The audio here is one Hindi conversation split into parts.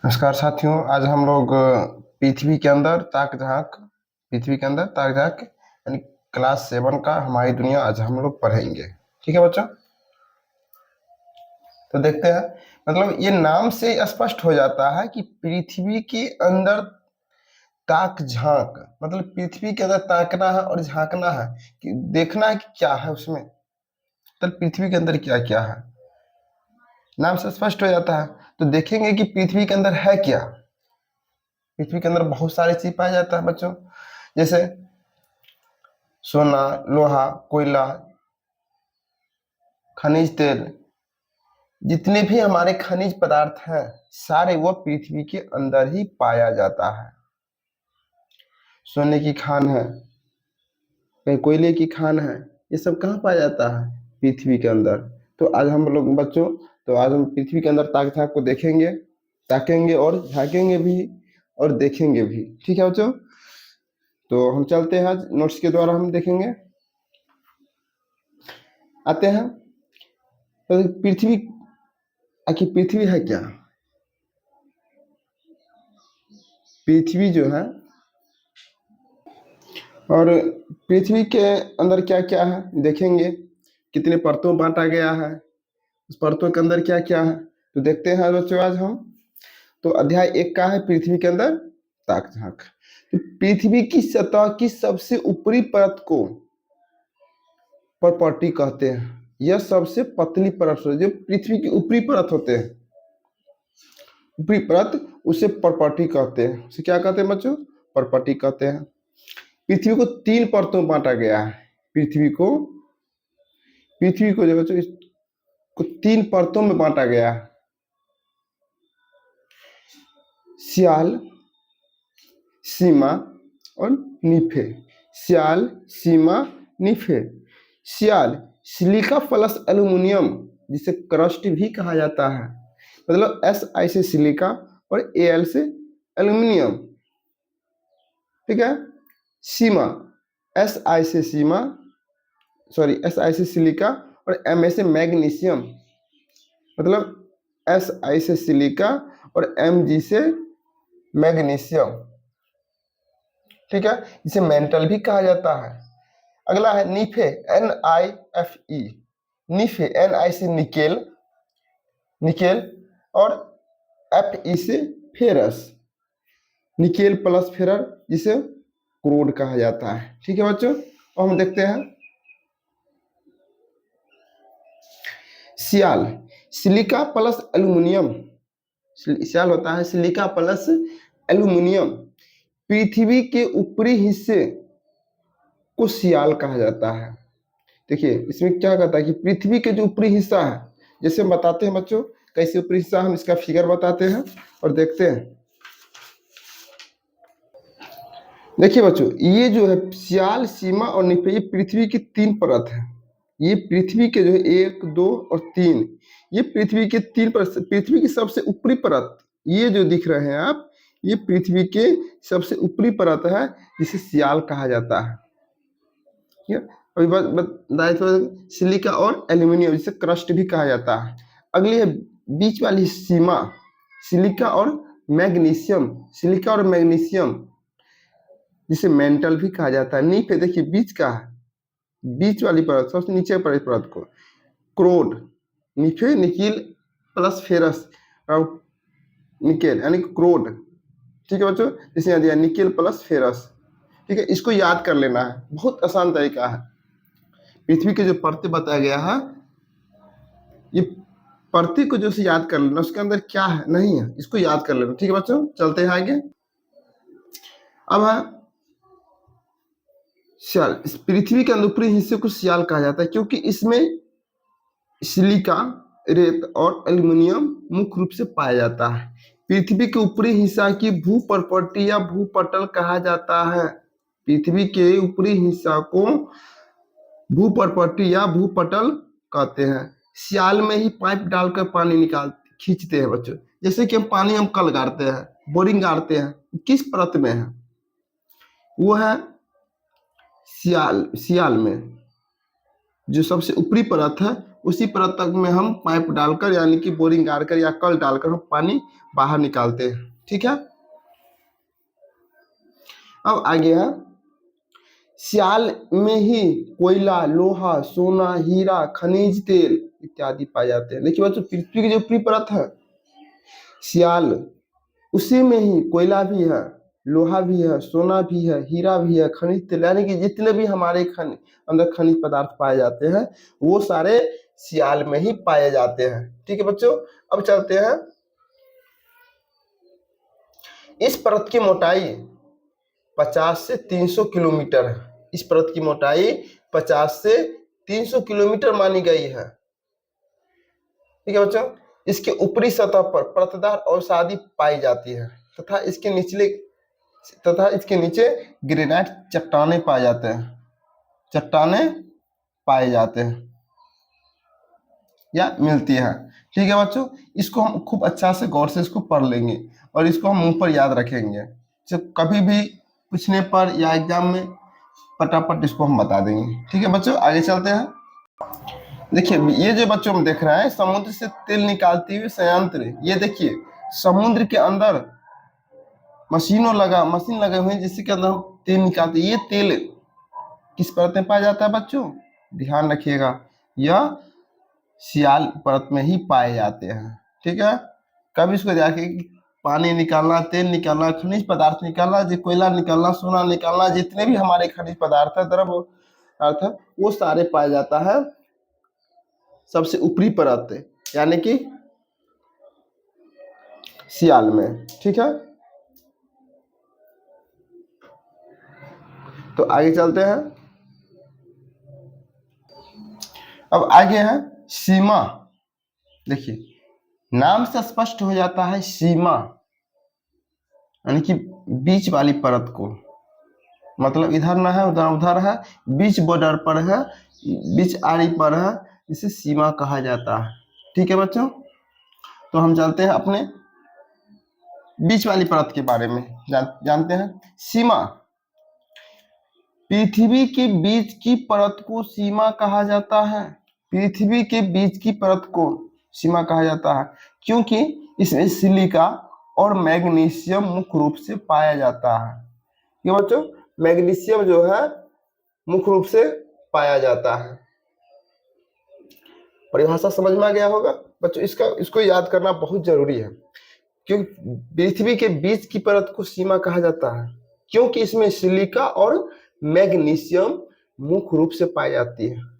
नमस्कार साथियों। आज हम लोग पृथ्वी के अंदर ताक झांक यानी क्लास 7 का हमारी दुनिया आज हम लोग पढ़ेंगे। ठीक है बच्चों, तो देखते हैं। मतलब ये नाम से स्पष्ट हो जाता है कि पृथ्वी के अंदर ताक झांक, मतलब पृथ्वी के अंदर ताकना है और झांकना है कि देखना है कि क्या है उसमें, मतलब पृथ्वी के अंदर क्या क्या है। नाम से स्पष्ट हो जाता है। तो देखेंगे कि पृथ्वी के अंदर है क्या। पृथ्वी के अंदर बहुत सारी चीज पाया जाता है बच्चों, जैसे सोना, लोहा, कोयला, खनिज तेल। जितने भी हमारे खनिज पदार्थ हैं सारे वो पृथ्वी के अंदर ही पाया जाता है। सोने की खान है, कहीं कोयले की खान है, ये सब कहाँ पाया जाता है? पृथ्वी के अंदर। तो आज हम लोग बच्चों, तो आज हम पृथ्वी के अंदर ताक झांक को देखेंगे, ताकेंगे और झांकेंगे भी और देखेंगे भी। ठीक है बच्चों, तो हम चलते हैं, आज नोट्स के द्वारा हम देखेंगे। आते हैं तो पृथ्वी, आखिर पृथ्वी है क्या? पृथ्वी जो है, और पृथ्वी के अंदर क्या क्या है देखेंगे। कितने परतों में बांटा गया है, उस परतों के अंदर क्या क्या है, तो देखते हैं बच्चों आज हम। तो अध्याय 1 का है पृथ्वी के अंदर ताक झांक। तो पृथ्वी की सतह की सबसे ऊपरी परत को परपटी कहते हैं। यह सबसे पतली परत है, जो पृथ्वी की ऊपरी परत होते हैं, ऊपरी परत, उसे परपटी कहते हैं। उसे क्या कहते हैं बच्चों? परपटी कहते हैं। पृथ्वी को 3 परतों में बांटा गया है। पृथ्वी को जो बच्चों, इसको 3 परतों में बांटा गया है। सियाल, सीमा और निफे। सियाल, सीमा, निफे। सियाल सिलिका प्लस एल्यूमिनियम, जिसे क्रस्ट भी कहा जाता है, मतलब Si से सिलिका और Al से एल्यूमिनियम। ठीक है। सीमा Si से सीमा, Si से सिलिका और Ma से मैग्नीशियम, मतलब Si से सिलिका और Mg से मैग्नीशियम। ठीक है, इसे मेंटल भी कहा जाता है। अगला है निफे, NiFe। निफे Ni से निकेल और Fe से फेरस, निकेल प्लस फेरर, जिसे क्रोड कहा जाता है। ठीक है बच्चों, और हम देखते हैं सियाल, सिलिका प्लस एल्यूमिनियम। सियाल होता है सिलिका प्लस एल्यूमिनियम। पृथ्वी के ऊपरी हिस्से को सियाल कहा जाता है। देखिए इसमें क्या कहता है कि पृथ्वी के जो ऊपरी हिस्सा है, जैसे हम बताते हैं बच्चों कैसे ऊपरी हिस्सा, हम इसका फिगर बताते हैं और देखते हैं। देखिए बच्चों, ये जो है सियाल, सीमा और निफे, ये पृथ्वी की 3 परत है। ये पृथ्वी के जो है 1, 2 और 3, ये पृथ्वी के 3 परत। पृथ्वी की सबसे ऊपरी परत, ये जो दिख रहे हैं आप, ये पृथ्वी के सबसे ऊपरी परत है, जिसे सियाल कहा जाता है। ठीक है, अभी बताए तो सिलिका और एल्यूमिनियम, जिसे क्रस्ट भी कहा जाता है। अगली है बीच वाली सीमा, सिलिका और मैग्नीशियम, जिसे मेंटल भी कहा जाता है। नी पे देखिए बीच का है, बीच वाली परत, सबसे नीचे वाली परत को क्रोड, नीचे निकिल प्लस फेरस और निकेल यानी क्रोड। ठीक है बच्चों, जैसे यहाँ दिया निकेल प्लस फेरस। ठीक है, इसको याद कर लेना है, बहुत आसान तरीका है। पृथ्वी के जो परतें बताया गया है, ये परती को जो से याद कर लेना, उसके अंदर क्या है नहीं है, इसको याद कर लेना। ठीक है बच्चों, चलते हैं आगे। अब है सियाल। इस पृथ्वी के अंदर ऊपरी हिस्से को सियाल कहा जाता है, क्योंकि इसमें सिलिका, रेत और एल्यूमिनियम मुख्य रूप से पाया जाता है। पृथ्वी के ऊपरी हिस्सा की भूपर्पटी या भूपटल कहा जाता है। पृथ्वी के ऊपरी हिस्सा को भूपर्पटी या भूपटल कहते हैं। सियाल में ही पाइप डालकर पानी खींचते हैं बच्चों। जैसे कि हम पानी हम कल गाड़ते हैं, बोरिंग गाड़ते हैं, किस परत में है? वो है सियाल में। जो सबसे ऊपरी परत है उसी परत तक में हम पाइप डालकर यानी कि बोरिंग गाड़कर या कल डालकर हम पानी बाहर निकालते हैं। ठीक है, अब आगे है सियाल में ही कोयला, लोहा, सोना, हीरा, खनिज तेल इत्यादि पाए जाते हैं। देखिए बच्चों, पृथ्वी की जो ऊपरी परत है सियाल, उसी में ही कोयला भी है, लोहा भी है, सोना भी है, हीरा भी है, खनिज तेल, यानी कि जितने भी हमारे अंदर खनिज पदार्थ पाए जाते हैं वो सारे सियाल में ही पाए जाते हैं। ठीक है बच्चों, अब चलते हैं। इस परत की मोटाई 50 से 300 किलोमीटर है। इस परत की मोटाई 50 से 300 किलोमीटर मानी गई है। ठीक है बच्चों, इसके ऊपरी सतह पर परतदार अवसादी पाई जाती है तथा इसके नीचे ग्रेनाइट चट्टाने पाए जाते हैं, चट्टाने पाए जाते हैं या मिलती है। ठीक है बच्चों, इसको हम खूब अच्छा से गौर से इसको पढ़ लेंगे और इसको हम मुंह पर याद रखेंगे, जब कभी भी पूछने पर या एग्जाम में फटाफट इसको हम बता देंगे। ठीक है बच्चों, आगे चलते हैं। देखिए ये जो बच्चों हम देख रहे हैं समुद्र से तेल निकालती हुई संयंत्र, ये देखिए समुद्र के अंदर मशीन लगे हुए हैं जिसके अंदर हम तेल निकालते हैं। ये तेल किस परत में पाया जाता है बच्चों, ध्यान रखिएगा, यह सियाल परत में ही पाए जाते हैं। ठीक है, कभी इसको जाके पानी निकालना, तेल निकालना, खनिज पदार्थ निकालना, कोयला निकालना, सोना निकालना, जितने भी हमारे खनिज पदार्थ है, द्रव पदार्थ है, वो सारे पाया जाता है सबसे ऊपरी परत यानी कि सियाल में। ठीक है, तो आगे चलते हैं। अब आगे है सीमा। देखिए नाम से स्पष्ट हो जाता है सीमा यानी कि बीच वाली परत को, मतलब इधर ना है उधर है, बीच बॉर्डर पर है, बीच आड़ी पर है, इसे सीमा कहा जाता है। ठीक है बच्चों, तो हम चलते हैं अपने बीच वाली परत के बारे में जानते हैं। सीमा, पृथ्वी के बीच की परत को सीमा कहा जाता है। पृथ्वी के बीच की परत को सीमा कहा जाता है क्योंकि इसमें सिलिका और मैग्नीशियम मुख्य रूप से पाया जाता है। ये बच्चों मैग्नीशियम जो है मुख्य रूप से पाया जाता है। परिभाषा समझ में आ गया होगा बच्चों, इसको याद करना बहुत जरूरी है क्योंकि पृथ्वी के बीच की परत को सीमा कहा जाता है क्योंकि इसमें सिलिका और मैग्नीशियम मुख्य रूप से पाई जाती है।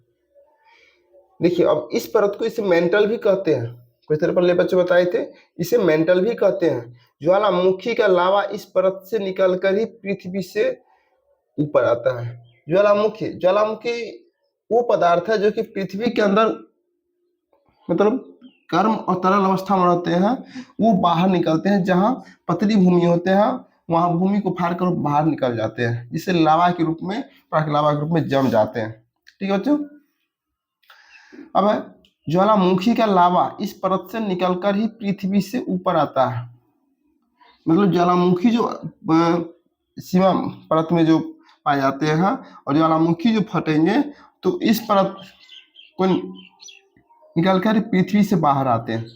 देखिए अब इस परत को इसे मेंटल भी कहते हैं, कुछ देर पहले बच्चे बताए थे, इसे मेंटल भी कहते हैं। ज्वालामुखी का लावा इस परत से निकलकर ही पृथ्वी से ऊपर आता है। ज्वालामुखी वो पदार्थ है जो कि पृथ्वी के अंदर मतलब गर्म और तरल अवस्था में रहते हैं, वो बाहर निकलते हैं, जहां पतली भूमि होते हैं वहां भूमि को फाड़ कर बाहर निकल जाते हैं, जिससे लावा के रूप में जम जाते हैं। ठीक है बच्चों, अब ज्वालामुखी का लावा इस परत से निकलकर ही पृथ्वी से ऊपर आता है। मतलब ज्वालामुखी जो सीमा परत में जो पाए जाते हैं और ज्वालामुखी जो फटेंगे तो इस परत को निकलकर पृथ्वी से बाहर आते हैं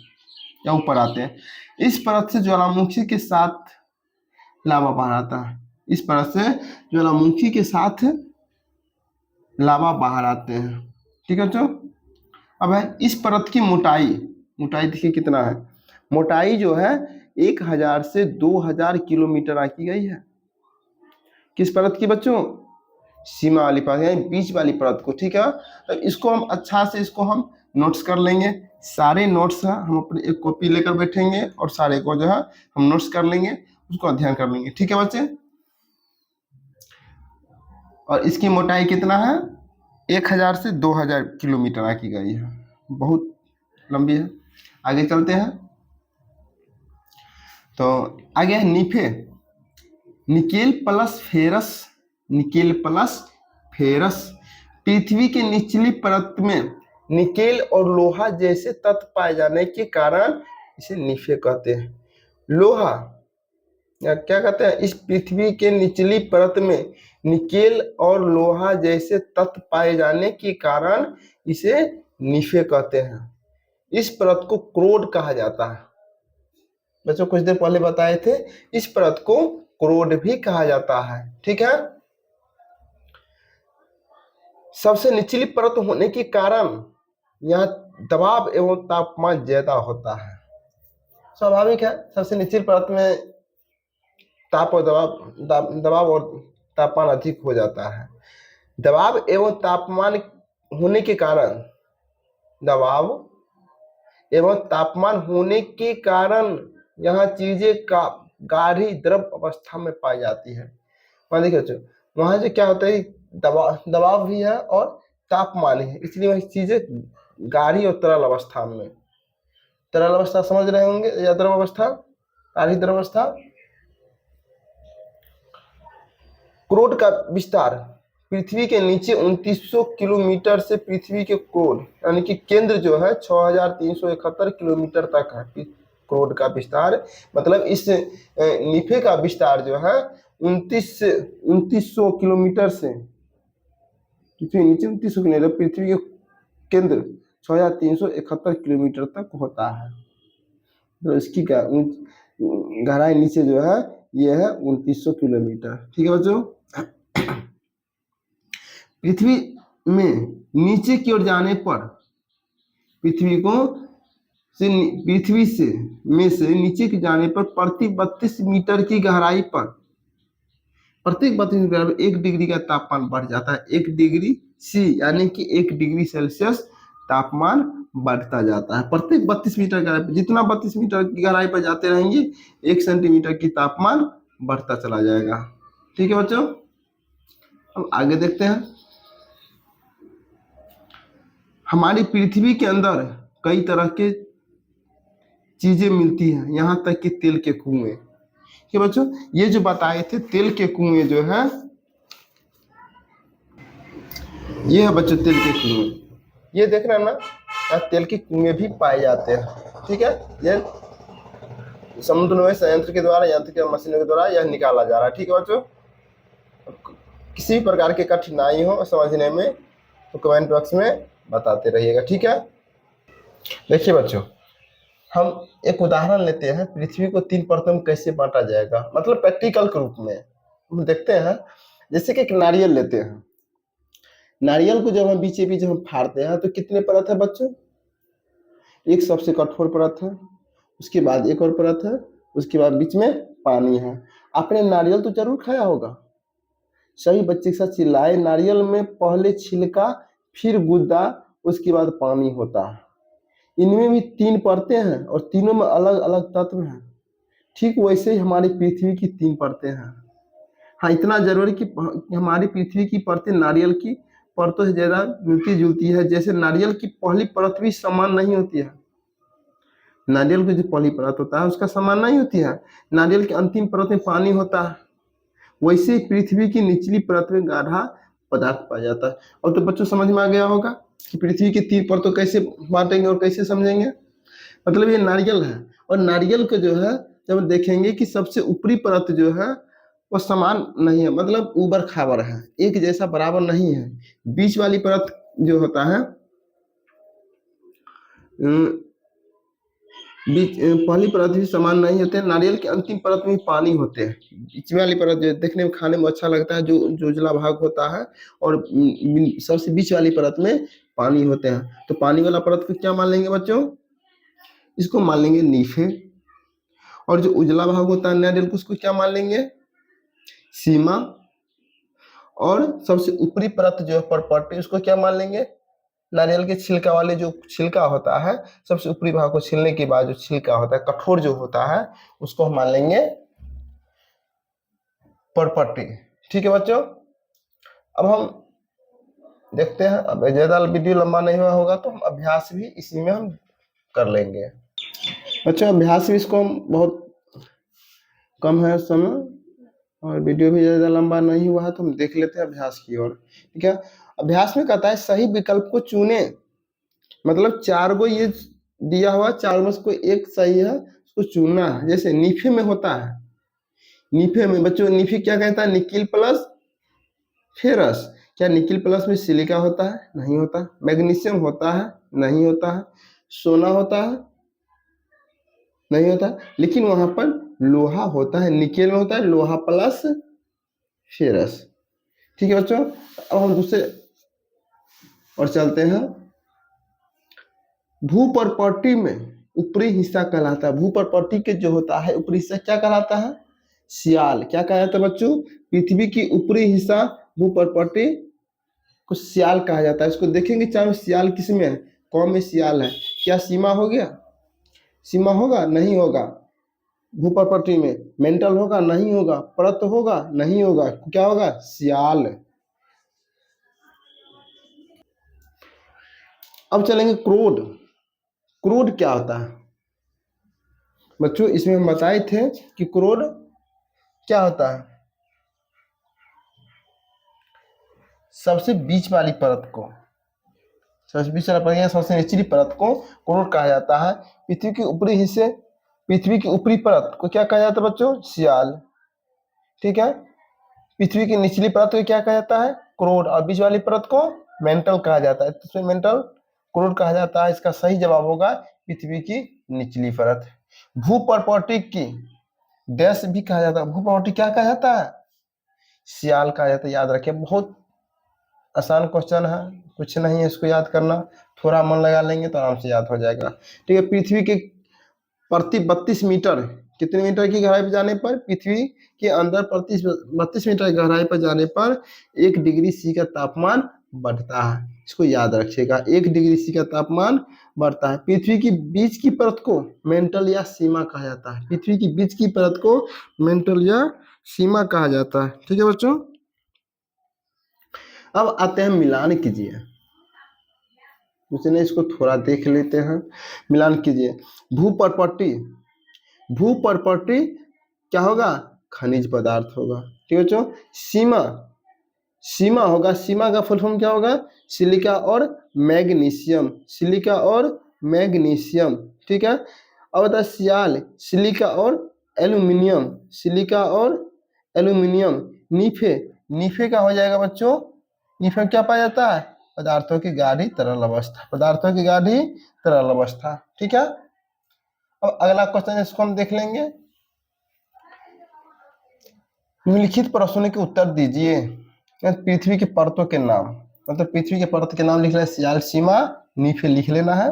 या ऊपर आते हैं। इस परत से ज्वालामुखी के साथ लावा बाहर आता है, इस परत से ज्वालामुखी के साथ लावा बाहर आते हैं। ठीक है बच्चों, अब है इस परत की मोटाई देखिए कितना है, मोटाई जो है 1000 से 2000 किलोमीटर आकी गई है। किस परत की बच्चों, सीमा वाली परत यानी बीच वाली परत को। ठीक है, तो इसको हम अच्छा से हम नोट्स कर लेंगे, सारे नोट्स हैं हम अपनी एक कॉपी लेकर बैठेंगे और सारे को जो है हम नोट्स कर लेंगे, उसको अध्ययन कर लेंगे। ठीक है बच्चे, और इसकी मोटाई कितना है 1000 से 2000 किलोमीटर आकी गई है, बहुत लंबी है। आगे चलते हैं, तो आगे है निफे, निकेल प्लस फेरस। पृथ्वी के निचली परत में निकेल और लोहा जैसे तत्व पाए जाने के कारण इसे निफे कहते हैं। लोहा या क्या कहते हैं, इस पृथ्वी के निचली परत में निकेल और लोहा जैसे तत्व पाए जाने के कारण इसे नीफे कहते हैं। इस परत को क्रोड कहा जाता है। बच्चों कुछ देर पहले बताए थे, इस परत को क्रोड भी कहा जाता है। ठीक है। सबसे निचली परत होने के कारण यहाँ दबाव एवं तापमान ज्यादा होता है। स्वाभाविक है, सबसे निचली परत में ताप और दबाव और तापमान अधिक हो जाता है। दबाव एवं तापमान होने के कारण दबाव एवं तापमान होने के कारण यहाँ चीजें का गाढ़ी द्रव अवस्था में पाई जाती है। वहां देखिए बच्चों, वहां से क्या होता है, दबाव भी है और तापमान है, इसलिए वह चीजें गाढ़ी और तरल अवस्था में, तरल अवस्था समझ रहे होंगे या द्रव अवस्था, गाढ़ी द्रव अवस्था। क्रोड का विस्तार पृथ्वी के नीचे 2900 किलोमीटर से पृथ्वी के क्रोड यानी कि केंद्र जो है 6371 किलोमीटर तक है। क्रोड का विस्तार मतलब इस नीफे का विस्तार जो है 2900 किलोमीटर से पृथ्वी नीचे 2900 किलोमीटर, पृथ्वी के केंद्र 6371 किलोमीटर तक होता है। तो इसकी गहराई नीचे जो है ये है 2900 किलोमीटर। ठीक है बच्चों। पृथ्वी में नीचे की ओर जाने पर पृथ्वी से नीचे की जाने पर प्रति 32 मीटर की गहराई पर प्रत्येक 32 मीटर पर 1 डिग्री का तापमान बढ़ जाता है। 1 डिग्री सी यानी कि 1 डिग्री सेल्सियस तापमान बढ़ता जाता है। प्रत्येक 32 मीटर गहराई पर, जितना 32 मीटर की गहराई पर जाते रहेंगे 1 सेंटीमीटर की तापमान बढ़ता चला जाएगा। ठीक है बच्चों। अब आगे देखते हैं। हमारी पृथ्वी के अंदर कई तरह के चीजें मिलती हैं, यहां तक कि तेल के कुएं। कि बच्चों ये जो बताए थे तेल के कुएं जो है, ये है बच्चों तेल के कुएं। ये देख रहे हैं ना, तेल के कुएं भी पाए जाते हैं। ठीक है। ये समुद्र में संयंत्र के द्वारा, यंत्र के मशीनों के द्वारा यह निकाला जा रहा है। ठीक है बच्चों। किसी भी प्रकार की कठिनाई हो समझने में तो कमेंट बॉक्स में बताते रहिएगा। ठीक है। देखिए बच्चों, हम एक उदाहरण लेते हैं, पृथ्वी को 3 परतों में कैसे बांटा जाएगा, मतलब प्रैक्टिकल के रूप में हम देखते हैं। जैसे कि एक नारियल लेते हैं, नारियल को जब हम बीचे बीच हम फाड़ते हैं तो कितने परत है बच्चों, एक सबसे कठोर परत है, उसके बाद एक और परत है, उसके बाद बीच में पानी है। आपने नारियल तो जरूर खाया होगा। सभी बच्चे के साथ चिल्लाए, नारियल में पहले छिलका, फिर गुद्दा, उसके बाद पानी होता है। इनमें भी 3 परतें हैं और तीनों में अलग अलग तत्व हैं। ठीक वैसे ही हमारी पृथ्वी की 3 परतें हैं। हाँ, इतना जरूरी कि हमारी पृथ्वी की परतें नारियल की परतों से ज्यादा मिलती जुलती है। जैसे नारियल की पहली परत भी समान नहीं होती है, नारियल की जो पहली परत होता है उसका समान नहीं होती है, नारियल की अंतिम परत में पानी होता है। वैसे ही पृथ्वी की निचली परत में गाढ़ा पदार्थ पाया जाता है। और तो बच्चों समझ में आ गया होगा कि पृथ्वी की 3 परतों कैसे बांटेंगे और कैसे समझेंगे। मतलब ये नारियल है, और नारियल को जो है जब देखेंगे कि सबसे ऊपरी परत जो है वो समान नहीं है, मतलब ऊबर खाबर है, एक जैसा बराबर नहीं है। बीच वाली परत जो होता है, पहली परत भी समान नहीं होते हैं। नारियल की अंतिम परत में पानी होते हैं। बीच वाली परत जो देखने में खाने में अच्छा लगता है, जो उजला भाग होता है, और सबसे बीच वाली परत में पानी होते हैं। तो पानी वाला परत को क्या मान लेंगे बच्चों, इसको मान लेंगे नीफे। और जो उजला भाग होता है नारियल को, उसको क्या मान लेंगे, सीमा। और सबसे ऊपरी परत जो है परपट्टी, उसको क्या मान लेंगे, नारियल के छिलका वाले जो छिलका होता है, सबसे ऊपरी भाग को छीलने के बाद जो छिलका होता है कठोर जो होता है, उसको हम मान लेंगे परपट्टी। ठीक है बच्चों। अब हम देखते हैं, अब ज्यादा वीडियो लंबा नहीं हुआ होगा तो हम अभ्यास भी इसी में हम कर लेंगे। बच्चों अभ्यास भी इसको हम बहुत कम है समय, और वीडियो भी ज्यादा लंबा नहीं हुआ है तो हम देख लेते हैं अभ्यास की ओर। ठीक है। अभ्यास में कहता है सही विकल्प को चुने, मतलब 4 गो ये दिया हुआ, 4 में से कोई एक सही है, उसको चुनना है। जैसे नीफे में होता है, नीफे में बच्चों नीफे क्या कहता है, निकिल प्लस फेरस। क्या निकिल प्लस में सिलिका होता है, नहीं होता। मैग्नीशियम होता है, नहीं होता है। सोना होता है? नहीं होता। लेकिन वहां पर लोहा होता है, निकेल में होता है लोहा प्लस फेरस। ठीक है बच्चों, अब हम दूसरे और चलते हैं। भूपर्पटी में ऊपरी हिस्सा कहलाता है, भूपर्पटी के जो होता है ऊपरी हिस्सा क्या कहलाता है? सियाल। क्या कहा जाता है बच्चों? पृथ्वी की ऊपरी हिस्सा भूपर्पटी को सियाल कहा जाता है। इसको देखेंगे चाहे सियाल किस में है, कौन में सियाल है। क्या सीमा हो गया? सीमा होगा? नहीं होगा। भूपर्पटी में मेंटल होगा? नहीं होगा। परत होगा? नहीं होगा। क्या होगा? सियाल। अब चलेंगे क्रोड। क्रोड क्या होता है बच्चों? इसमें हम बताए थे कि क्रोड क्या होता है। सबसे बीच वाली परत को, सबसे बीच वाला परत या सबसे निचली परत को क्रोड कहा जाता है। पृथ्वी के ऊपरी हिस्से, पृथ्वी की ऊपरी परत को क्या कहा जाता है बच्चों? सियाल। ठीक है। पृथ्वी की निचली परत को क्या कहा जाता है? क्रोड। और बीच वाली परत को मेंटल कहा जाता है। तो इसमें मेंटल क्रोड कहा जाता है। इसका सही जवाब होगा पृथ्वी की निचली परत। भूपर्पटी की डैश भी कहा जाता है। भूपर्पटी क्या कहा जाता है? सियाल कहा जाता है। याद रखिए, बहुत आसान क्वेश्चन है, कुछ नहीं है इसको याद करना, थोड़ा मन लगा लेंगे तो आराम से याद हो जाएगा। ठीक है। पृथ्वी के प्रति 32 मीटर, कितने मीटर की गहराई पर जाने पर, पृथ्वी के अंदर 32 मीटर गहराई पर जाने पर 1 डिग्री C का तापमान बढ़ता है। इसको याद रखिएगा, 1 डिग्री C का तापमान बढ़ता है। पृथ्वी की बीच की परत को मेंटल या सीमा कहा जाता है। पृथ्वी की बीच की परत को मेंटल या सीमा कहा जाता है। ठीक है बच्चों। अब आते हैं, मिलान कीजिए। उसने इसको थोड़ा देख लेते हैं, मिलान कीजिए। भूपर्पटी, भूपर्पटी क्या होगा? खनिज पदार्थ होगा। ठीक है बच्चों। सीमा, सीमा होगा, सीमा का फुल फॉर्म क्या होगा? सिलिका और मैग्नीशियम, सिलिका और मैग्नीशियम। ठीक है। अब बता सियाल, सिलिका और एल्यूमिनियम, सिलिका और एल्यूमिनियम। नीफे, नीफे का हो जाएगा बच्चों, नीफे में क्या पाया जाता है? पदार्थों की गाढ़ी तरल अवस्था, पदार्थों की गाढ़ी तरल अवस्था। ठीक है। अब अगला क्वेश्चन इसको हम देख लेंगे। निम्नलिखित प्रश्नों के उत्तर दीजिए। पृथ्वी के परतों के नाम, मतलब पृथ्वी के परत के नाम लिख लेना, सियाल, सीमा, नीफे लिख लेना है।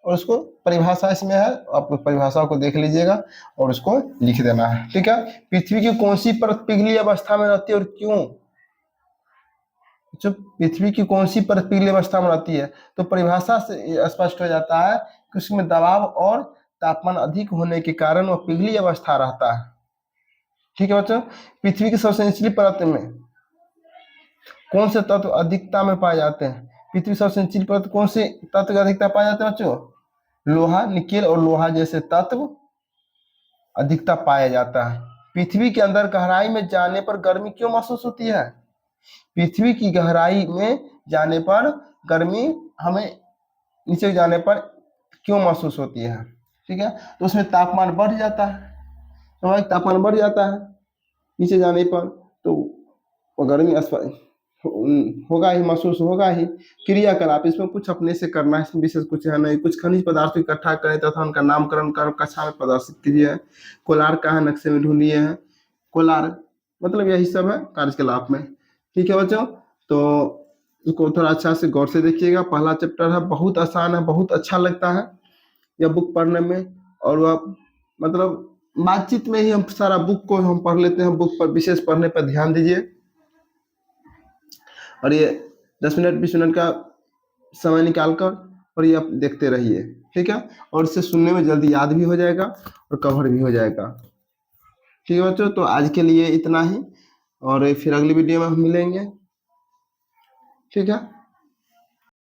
और उसको परिभाषा इसमें है, आप परिभाषा को देख लीजिएगा और उसको लिख देना है। ठीक है। पृथ्वी की कौन सी परत पिघली अवस्था में रहती है और क्यों? जो पृथ्वी की कौन सी परत पिघली अवस्था में रहती है, तो परिभाषा से स्पष्ट हो जाता है कि उसमें दबाव और तापमान अधिक होने के कारण वह पिघली अवस्था रहता है। ठीक है बच्चों। पृथ्वी की सबसे निचली परत में कौन से तत्व अधिकता में पाए जाते हैं? पृथ्वी सबसे निचली परत कौन से तत्व की अधिकता पाए जाते हैं बच्चों? लोहा, निकेल और लोहा जैसे तत्व अधिकता पाया जाता है। पृथ्वी के अंदर गहराई में जाने पर गर्मी क्यों महसूस होती है? पृथ्वी की गहराई में जाने पर गर्मी हमें नीचे जाने पर क्यों महसूस होती है? ठीक है। तो उसमें तापमान बढ़ जाता है, तो तापमान बढ़ जाता है नीचे जाने पर, तो गर्मी होगा ही, महसूस होगा ही। क्रियाकलाप, इसमें कुछ अपने से करना है, इसमें विशेष कुछ है नहीं। कुछ खनिज पदार्थ इकट्ठा करें तथा उनका नामकरण कर कक्षा में प्रदर्शित कीजिए। कोलार कहाँ नक्शे में ढूंढिए है, कोलार मतलब यही सब है कार्यकलाप में। ठीक है बच्चों। तो इसको थोड़ा अच्छा से गौर से देखिएगा। पहला चैप्टर है, बहुत आसान है, बहुत अच्छा लगता है यह बुक पढ़ने में। और वह मतलब बातचीत में ही हम सारा बुक को हम पढ़ लेते हैं। बुक पर विशेष पढ़ने पर ध्यान दीजिए। और ये 10 मिनट 20 मिनट का समय निकाल कर और ये आप देखते रहिए। ठीक है। और इसे सुनने में जल्दी याद भी हो जाएगा और कवर भी हो जाएगा। ठीक है बच्चों। तो आज के लिए इतना ही, और फिर अगली वीडियो में हम मिलेंगे। ठीक है।